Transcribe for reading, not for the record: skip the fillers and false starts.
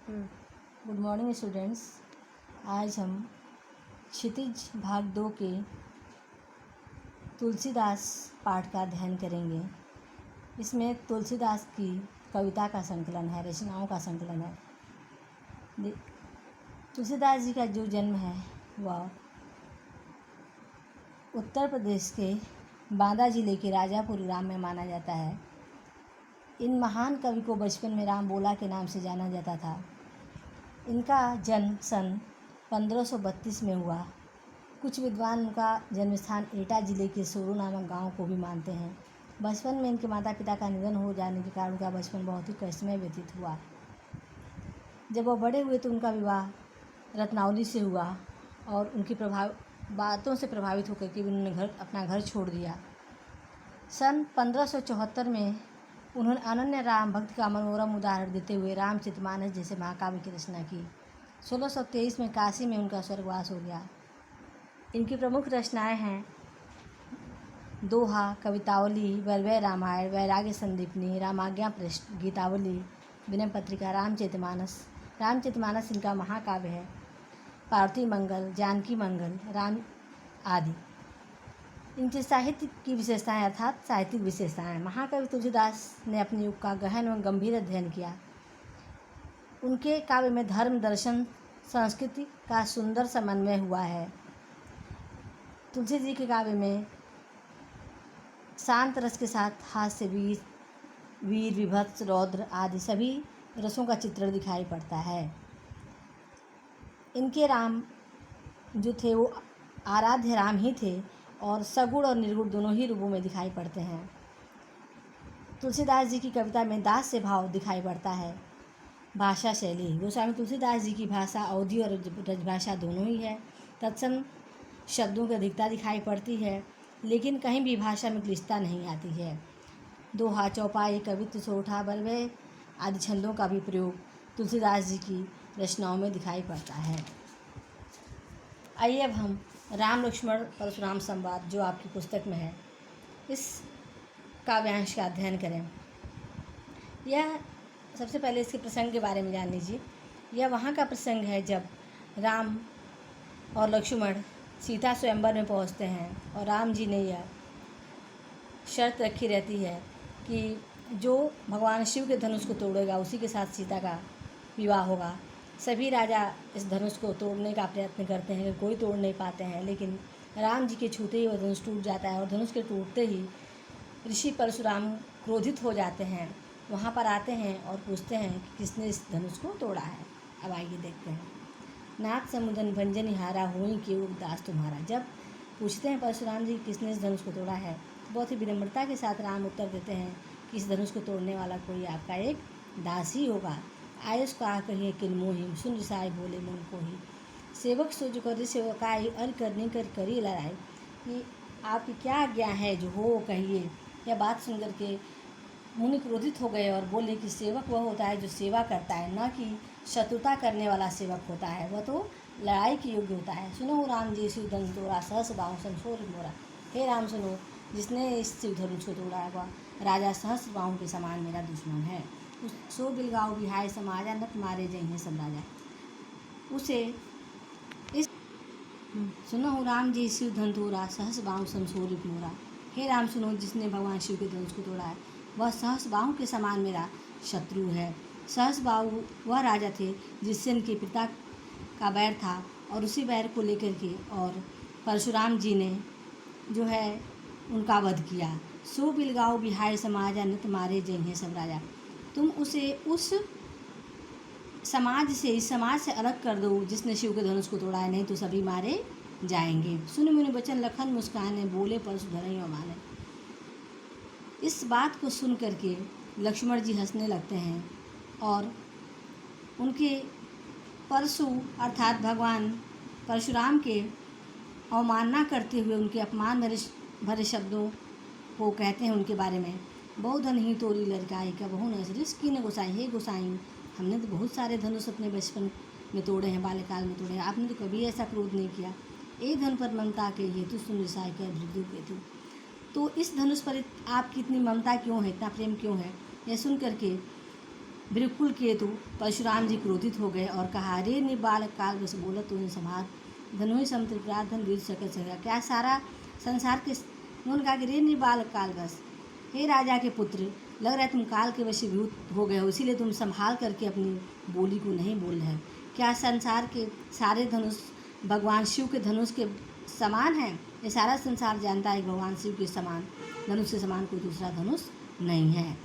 Good morning students. आज हम क्षितिज भाग 2 के तुलसीदास पाठ का अध्ययन करेंगे। इसमें तुलसीदास की कविता का संकलन है, रचनाओं का संकलन है। तुलसीदास जी का जो जन्म है वह उत्तर प्रदेश के बांदा जिले के राजापुर ग्राम में माना जाता है। इन महान कवि को बचपन में राम बोला के नाम से जाना जाता था। इनका जन्म सन 1532 में हुआ। कुछ विद्वान उनका जन्म स्थान एटा जिले के सोरू नामक गांव को भी मानते हैं। बचपन में इनके माता पिता का निधन हो जाने के कारण उनका बचपन बहुत ही कष्टमय व्यतीत हुआ। जब वह बड़े हुए तो उनका विवाह रत्नावली से हुआ और उनकी बातों से प्रभावित होकर के उन्होंने अपना घर छोड़ दिया। सन 1574 में उन्होंने अनन्य राम भक्त का मनोरम उदाहरण देते हुए रामचरितमानस जैसे महाकाव्य की रचना की। 1623 में काशी में उनका स्वर्गवास हो गया। इनकी प्रमुख रचनाएं हैं दोहा, कवितावली, वैलवै रामायण, वैराग्य संदीपनी, रामाज्ञा पृष्ठ, गीतावली, विनय पत्रिका, रामचरितमानस। रामचरितमानस इनका महाकाव्य है। पार्थिव मंगल, जानकी मंगल, राम आदि। इनकी साहित्य की विशेषताएं अर्थात साहित्यिक विशेषताएं। महाकवि तुलसीदास ने अपने युग का गहन एवं गंभीर अध्ययन किया। उनके काव्य में धर्म, दर्शन, संस्कृति का सुंदर समन्वय हुआ है। तुलसी जी के काव्य में शांत रस के साथ हास्य, वीर, विभत्स, रौद्र आदि सभी रसों का चित्रण दिखाई पड़ता है। इनके राम जो थे वो आराध्य राम ही थे और सगुण और निर्गुण दोनों ही रूपों में दिखाई पड़ते हैं। तुलसीदास जी की कविता में दास्य भाव दिखाई पड़ता है। भाषा शैली, गोस्वामी तुलसीदास जी की भाषा अवधी और ब्रजभाषा दोनों ही है। तत्सम शब्दों की अधिकता दिखाई पड़ती है, लेकिन कहीं भी भाषा में क्लिष्टता नहीं आती है। दोहा, चौपाई, कवित्व, सोठा, बलवे आदि छंदों का भी प्रयोग तुलसीदास जी की रचनाओं में दिखाई पड़ता है। आइए अब हम राम लक्ष्मण परशुराम संवाद जो आपकी पुस्तक में है इस काव्यांश का अध्ययन करें। यह सबसे पहले इसके प्रसंग के बारे में जान लीजिए। यह वहाँ का प्रसंग है जब राम और लक्ष्मण सीता स्वयंवर में पहुँचते हैं और राम जी ने यह शर्त रखी रहती है कि जो भगवान शिव के धनुष को तोड़ेगा उसी के साथ सीता का विवाह होगा। सभी राजा इस धनुष को तोड़ने का प्रयत्न करते हैं, कोई तोड़ नहीं पाते हैं, लेकिन राम जी के छूते ही वह धनुष टूट जाता है और धनुष के टूटते ही ऋषि परशुराम क्रोधित हो जाते हैं। वहाँ पर आते हैं और पूछते हैं कि किसने इस धनुष को तोड़ा है। अब आइए देखते हैं। नाथ समुदन भंजन हारा होई के उपदास तुम्हारा। जब पूछते हैं परशुराम जी किसने इस धनुष को तोड़ा है तो बहुत ही विनम्रता के साथ राम उत्तर देते हैं कि इस धनुष को तोड़ने वाला कोई आपका एक दास ही होगा। आयुष का कहिए किन मोहि, सुन रिसाई बोले मन को ही। सेवक सो जो कर सेवकाई अर करने कर करी लड़ाई। कि आपकी क्या आज्ञा है जो हो कहिए। यह बात सुन कर के मुनि क्रोधित हो गए और बोले कि सेवक वह होता है जो सेवा करता है, न कि शत्रुता करने वाला सेवक होता है, वह तो लड़ाई के योग्य होता है। सुनो राम जी शिव धनुष तोड़ा, सहस बाहु संसोर मोरा। हे राम सुनो, जिसने इस शिव धनुष को तोड़ा है वह राजा सहस बाहु के समान मेरा दुश्मन है। सो बिलगाओ बिहाय समाजा, नत मारे जय हैं सब राजा। उसे इस सुनो राम जी शिव धन तोड़ा, सहस बाहु संसोरित मोरा। हे राम सुनो, जिसने भगवान शिव के धनुष को तोड़ा है वह सहस बाहु के समान मेरा शत्रु है। सहस बाहु वह राजा थे जिससे इनके पिता का बैर था और उसी बैर को लेकर के और परशुराम जी ने जो है उनका वध किया। सो बिलगाओ बिहाय समाजा, नत मारे जय हैं सब राजा। तुम उसे उस समाज से, इस समाज से अलग कर दो जिसने शिव के धनुष को तोड़ा है, नहीं तो सभी मारे जाएंगे। सुन मुनि बचन लखन मुस्काने, बोले परशु धरई माने। इस बात को सुन करके लक्ष्मण जी हंसने लगते हैं और उनके परशु अर्थात भगवान परशुराम के अवमानना करते हुए उनके अपमान भरे शब्दों को कहते हैं उनके बारे में। बहु धन ही तोरी लड़काई का बहु नजरिस की न गोसाई। हे गोसाई, हमने तो बहुत सारे धनुष अपने बचपन में तोड़े हैं, बाल्यकाल में तोड़े हैं, आपने तो कभी ऐसा क्रोध नहीं किया। एक धन पर ममता के हेतु सुन रिसाई कर मृत्यु हेतु। तो इस धनुष पर आपकी इतनी ममता क्यों है, इतना प्रेम क्यों है? यह सुन करके बिल्कुल किए तो परशुराम जी क्रोधित हो गए और कहा, रे निबाल काल बस बोला तो संहार धनुष समत्रिप्राधन वीर सकल सगा। क्या सारा संसार के उन्होंने कहा कि रे निबाल काल बस, हे राजा के पुत्र, लग रहा है तुम काल के वशीभूत हो गए हो, इसीलिए तुम संभाल करके अपनी बोली को नहीं बोल रहे। क्या संसार के सारे धनुष भगवान शिव के धनुष के समान हैं? ये सारा संसार जानता है भगवान शिव के समान धनुष के समान कोई दूसरा धनुष नहीं है।